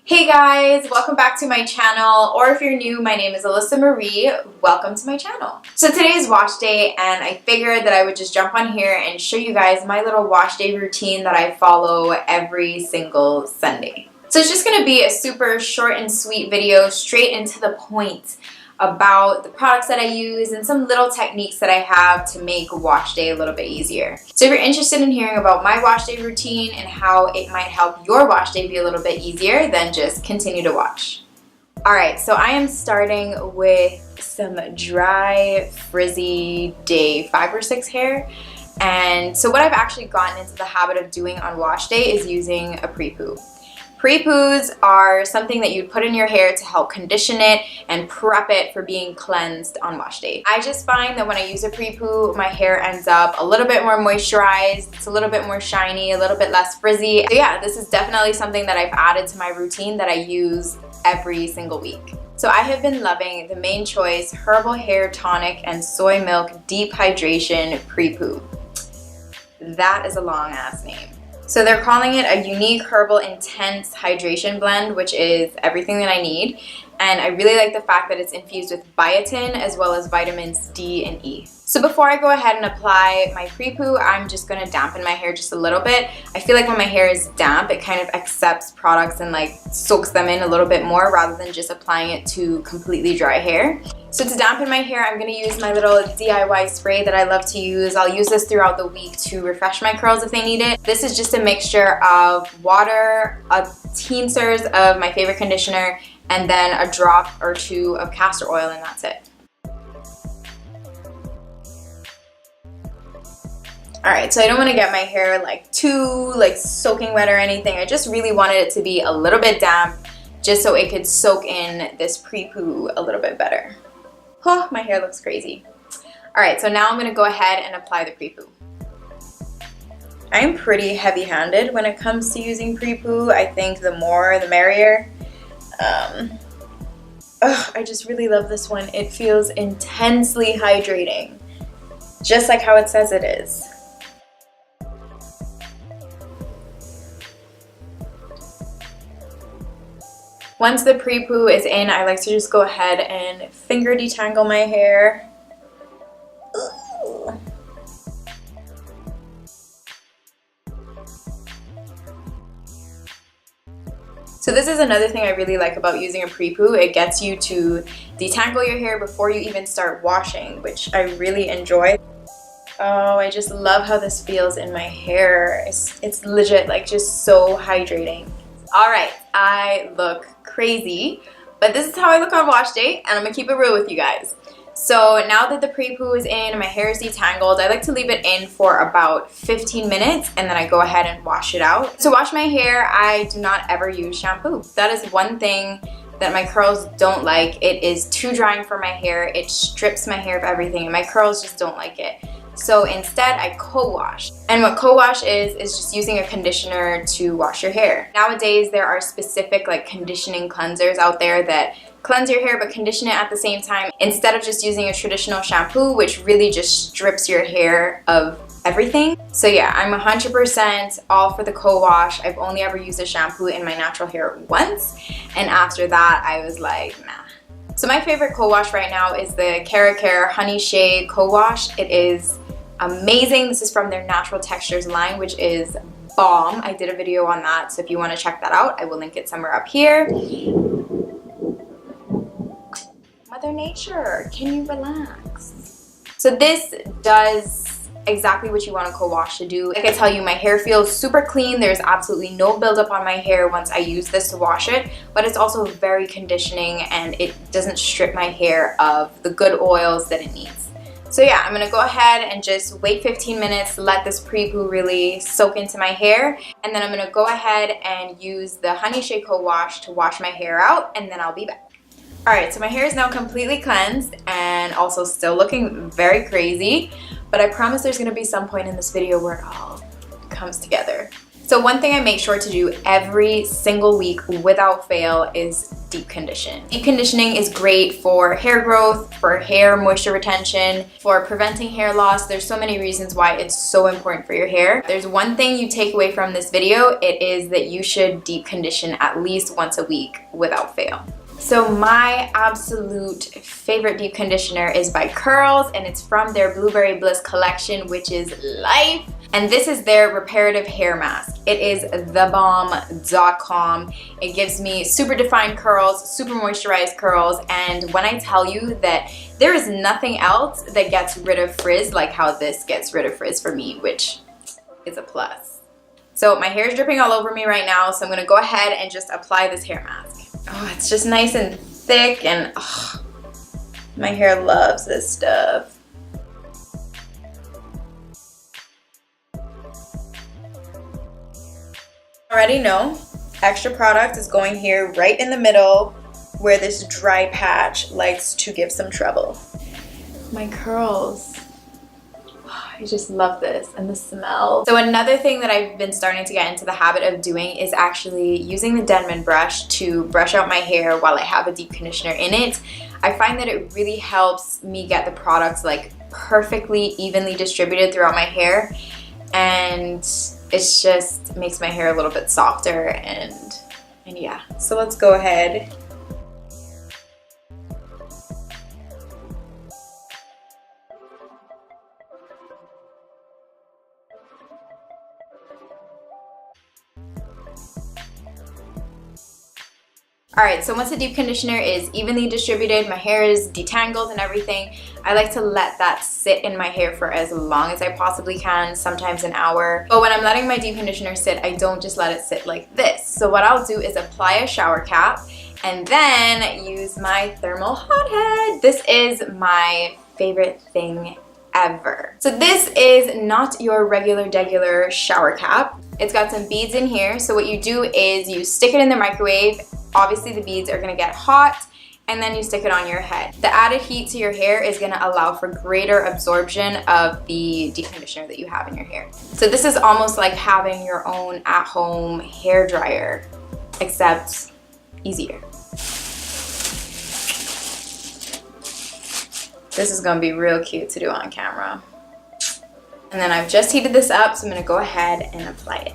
Hey guys, welcome back to my channel, or if you're new, my name is Alyssa Marie. Welcome to my channel. So today is wash day and I figured that I would just jump on here and show you guys my little wash day routine that I follow every single Sunday. So it's just going to be a super short and sweet video, straight into the point, about the products that I use and some little techniques that I have to make wash day a little bit easier. So if you're interested in hearing about my wash day routine and how it might help your wash day be a little bit easier, then just continue to watch. Alright, so I am starting with some dry, frizzy day 5 or 6 hair. And so what I've actually gotten into the habit of doing on wash day is using a pre-poo. Pre-poos are something that you'd put in your hair to help condition it and prep it for being cleansed on wash day. I just find that when I use a pre-poo, my hair ends up a little bit more moisturized, it's a little bit more shiny, a little bit less frizzy. So yeah, this is definitely something that I've added to my routine that I use every single week. So I have been loving the Main Choice Herbal Hair Tonic and Soy Milk Deep Hydration Pre-Poo. That is a long ass name. So they're calling it a unique herbal intense hydration blend, which is everything that I need. And I really like the fact that it's infused with biotin as well as vitamins D and E. So before I go ahead and apply my pre-poo, I'm just going to dampen my hair just a little bit. I feel like when my hair is damp, it kind of accepts products and like soaks them in a little bit more rather than just applying it to completely dry hair. So to dampen my hair, I'm going to use my little DIY spray that I love to use. I'll use this throughout the week to refresh my curls if they need it. This is just a mixture of water, a teensers of my favorite conditioner, and then a drop or two of castor oil, and that's it. Alright, so I don't want to get my hair too soaking wet or anything. I just really wanted it to be a little bit damp just so it could soak in this pre-poo a little bit better. Oh, my hair looks crazy. Alright, so now I'm going to go ahead and apply the pre-poo. I am pretty heavy-handed when it comes to using pre-poo. I think the more the merrier. I just really love this one. It feels intensely hydrating, just like how it says it is. Once the pre-poo is in, I like to just go ahead and finger detangle my hair. Ooh. So this is another thing I really like about using a pre-poo. It gets you to detangle your hair before you even start washing, which I really enjoy. Oh, I just love how this feels in my hair. It's legit, just so hydrating. Alright, I look crazy, but this is how I look on wash day, and I'm gonna keep it real with you guys. So now that the pre-poo is in, my hair is detangled, I like to leave it in for about 15 minutes and then I go ahead and wash it out. To wash my hair, I do not ever use shampoo. That is one thing that my curls don't like. It is too drying for my hair. It strips my hair of everything and my curls just don't like it. So instead, I co-wash. And what co-wash is just using a conditioner to wash your hair. Nowadays, there are specific conditioning cleansers out there that cleanse your hair but condition it at the same time, instead of just using a traditional shampoo, which really just strips your hair of everything. So yeah, I'm 100% all for the co-wash. I've only ever used a shampoo in my natural hair once, and after that, I was like, nah. So my favorite co-wash right now is the Caracara Honey Shea co-wash. It is amazing. This is from their Natural Textures line, which is bomb. I did a video on that, so if you want to check that out, I will link it somewhere up here. Mother Nature, can you relax? So this does exactly what you want a co-wash to do. Like I tell you, my hair feels super clean. There's absolutely no buildup on my hair once I use this to wash it, but it's also very conditioning and it doesn't strip my hair of the good oils that it needs. So yeah, I'm gonna go ahead and just wait 15 minutes, let this pre-poo really soak into my hair, and then I'm gonna go ahead and use the Honey Shea co-wash to wash my hair out, and then I'll be back. Alright, so my hair is now completely cleansed and also still looking very crazy, but I promise there's going to be some point in this video where it all comes together. So one thing I make sure to do every single week without fail is deep condition. Deep conditioning is great for hair growth, for hair moisture retention, for preventing hair loss. There's so many reasons why it's so important for your hair. There's one thing you take away from this video, it is that you should deep condition at least once a week without fail. So my absolute favorite deep conditioner is by Curls, and it's from their Blueberry Bliss collection, which is life. And this is their reparative hair mask. It is thebomb.com. It gives me super defined curls, super moisturized curls, and when I tell you that there is nothing else that gets rid of frizz like how this gets rid of frizz for me, which is a plus. So my hair is dripping all over me right now, so I'm gonna go ahead and just apply this hair mask. Oh, it's just nice and thick, and oh, my hair loves this stuff. Already know, extra product is going here right in the middle where this dry patch likes to give some trouble. My curls. I just love this, and the smell. So another thing that I've been starting to get into the habit of doing is actually using the Denman brush to brush out my hair while I have a deep conditioner in it. I find that it really helps me get the products like perfectly evenly distributed throughout my hair, and it just makes my hair a little bit softer, and yeah. So let's go ahead. Alright, so once the deep conditioner is evenly distributed, my hair is detangled and everything, I like to let that sit in my hair for as long as I possibly can, sometimes an hour. But when I'm letting my deep conditioner sit, I don't just let it sit like this. So what I'll do is apply a shower cap and then use my thermal hothead. This is my favorite thing ever. So this is not your regular shower cap. It's got some beads in here. So what you do is you stick it in the microwave. Obviously the beads are gonna get hot, and then you stick it on your head. The added heat to your hair is gonna allow for greater absorption of the deep conditioner that you have in your hair. So this is almost like having your own at-home hair dryer, except easier. This is gonna be real cute to do on camera. And then I've just heated this up, so I'm gonna go ahead and apply it.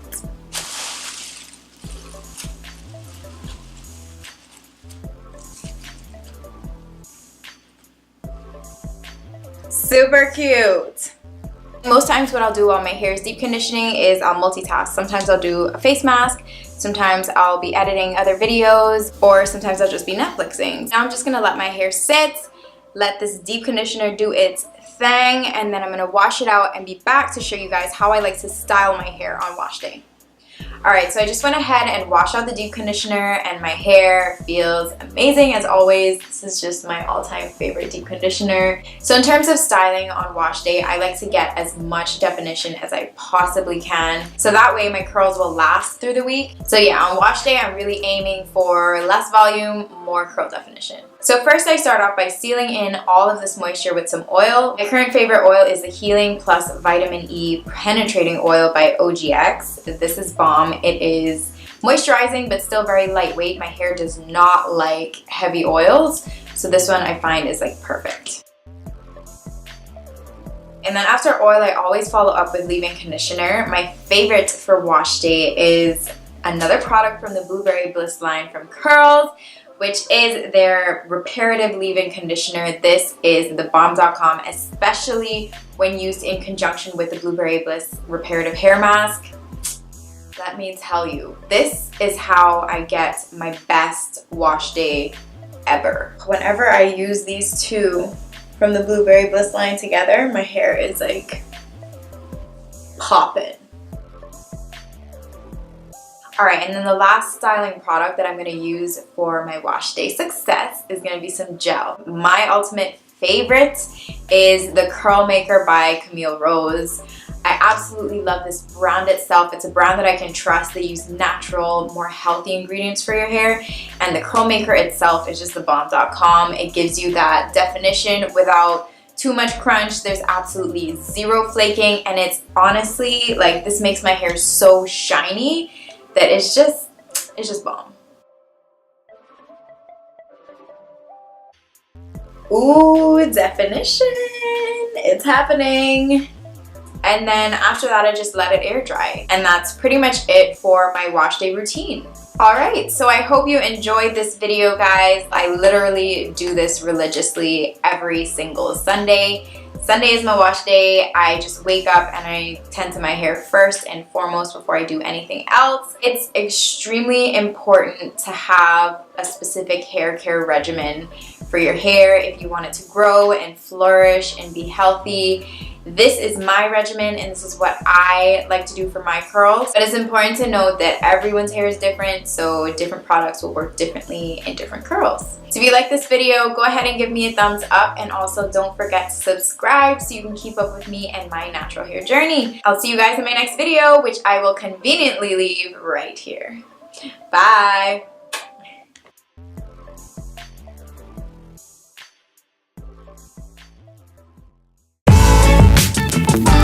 Super cute. Most times what I'll do while my hair is deep conditioning is I'll multitask. Sometimes I'll do a face mask, sometimes I'll be editing other videos, or sometimes I'll just be Netflixing. Now I'm just gonna let my hair sit, let this deep conditioner do its thing, and then I'm gonna wash it out and be back to show you guys how I like to style my hair on wash day. Alright, so I just went ahead and washed out the deep conditioner, and my hair feels amazing as always. This is just my all-time favorite deep conditioner. So in terms of styling on wash day, I like to get as much definition as I possibly can, so that way my curls will last through the week. So yeah, on wash day, I'm really aiming for less volume, more curl definition. So first I start off by sealing in all of this moisture with some oil. My current favorite oil is the Healing Plus Vitamin E Penetrating Oil by OGX. This is bomb. It is moisturizing but still very lightweight. My hair does not like heavy oils, so this one I find is like perfect. And then after oil, I always follow up with leave-in conditioner. My favorite for wash day is another product from the Blueberry Bliss line from Curls, which is their reparative leave-in conditioner. This is thebomb.com, especially when used in conjunction with the Blueberry Bliss reparative hair mask. Let me tell you, this is how I get my best wash day ever. Whenever I use these two from the Blueberry Bliss line together, my hair is like popping. Alright, and then the last styling product that I'm going to use for my wash day success is going to be some gel. My ultimate favorite is the Curl Maker by Camille Rose. I absolutely love this brand itself. It's a brand that I can trust. They use natural, more healthy ingredients for your hair, and the Curl Maker itself is just thebomb.com. It gives you that definition without too much crunch. There's absolutely zero flaking, and it's honestly like, this makes my hair so shiny that it's just bomb. Ooh, definition. It's happening. And then after that, I just let it air dry. And that's pretty much it for my wash day routine. Alright, so I hope you enjoyed this video, guys. I literally do this religiously every single Sunday. Sunday is my wash day. I just wake up and I tend to my hair first and foremost before I do anything else. It's extremely important to have a specific hair care regimen for your hair if you want it to grow and flourish and be healthy. This is my regimen and this is what I like to do for my curls. But it's important to note that everyone's hair is different, so different products will work differently in different curls. So if you like this video, go ahead and give me a thumbs up, and also don't forget to subscribe so you can keep up with me and my natural hair journey. I'll see you guys in my next video, which I will conveniently leave right here. Bye! Bye.